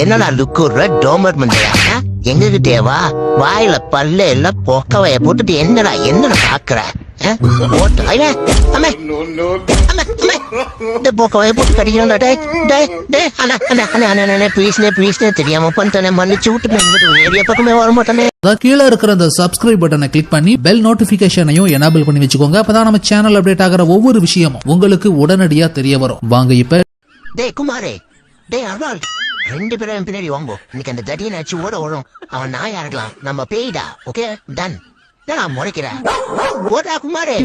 என்னடா லுக்குற டோமர் மண்டையா? எங்க கிட்டேவா? வாயில பல்ல எல்லாம் பொக்கவைய போட்டுட்டு என்னடா பாக்குற? தெரியாம பண்ணிட்டேன், மன்னிச்சு விட்டு ஏரியா பக்கமே வர மாட்டேனே. கீழே இருக்கிற அந்த சப்ஸ்கிரைப் பட்டனை கிளிக் பண்ணி பெல் நோட்டிபிகேஷனையும் எனேபிள் பண்ணி வச்சுக்கோங்க. அப்பதான் நம்ம சேனல் அப்டேட் ஆகிற ஒவ்வொரு விஷயமும் உங்களுக்கு உடனடியா தெரிய வரும். வாங்க இப்ப. டேய் குமாரே, டேய் அருள், 2 பேரும் பின்னாடி வாங்கோ. இன்னைக்கு அந்த தடியனை அடிச்சு ஓட வரும். அவன் நாயா இருக்கலாம், நம்ம பேய்டா. Okay done. நான் முறைக்கிறேன். ஓடா குமாரே.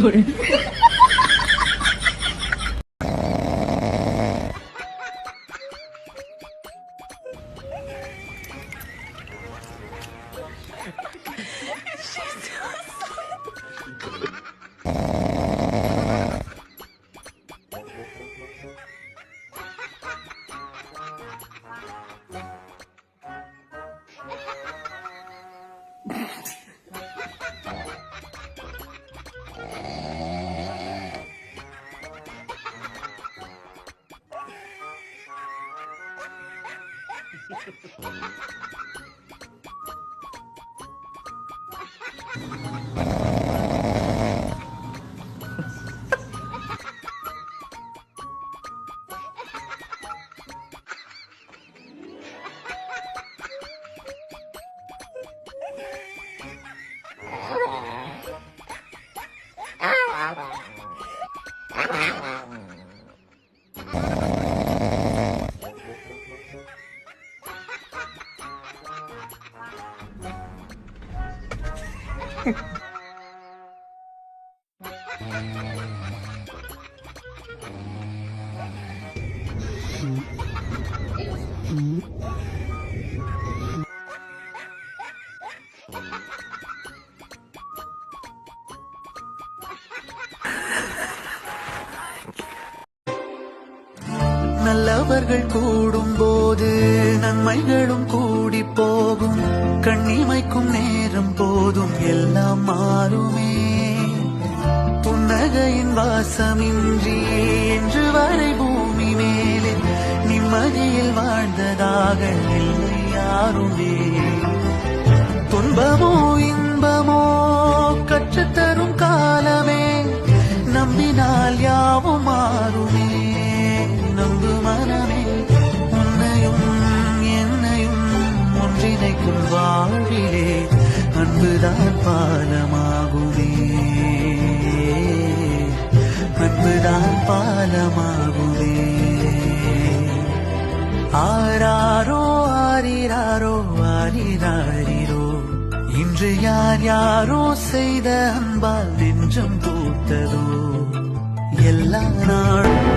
நல்லவர்கள் கூடும் போது நன்மைகளும் கூடி போகும். கண்ணிமைக்கும் நேரம் போதும் எல்லாம் மாறுமே. புன்னகையின் வாசமின்றி என்று வரை பூமி மேலே நிம்மதியில் வாழ்ந்ததாக இல்லை யாருமே. துன்பமோ இன்பமோ கற்றுத்தரும் காலமே, நம்பினால் யாவும் மாறுமே. நம்பு மனமே, உன்னையும் என்னையும் ஒன்றிணைக்கும் வாழ்விலே அன்புதான் பாலமாகுமே. அன்புதான் பாலமாகுமே. ஆராரோ ஆரிராரோ ஆரிராரிரோ, இன்று யார் யாரோ செய்த அன்பால் நெஞ்சம் பூத்ததோ எல்லா நாளும்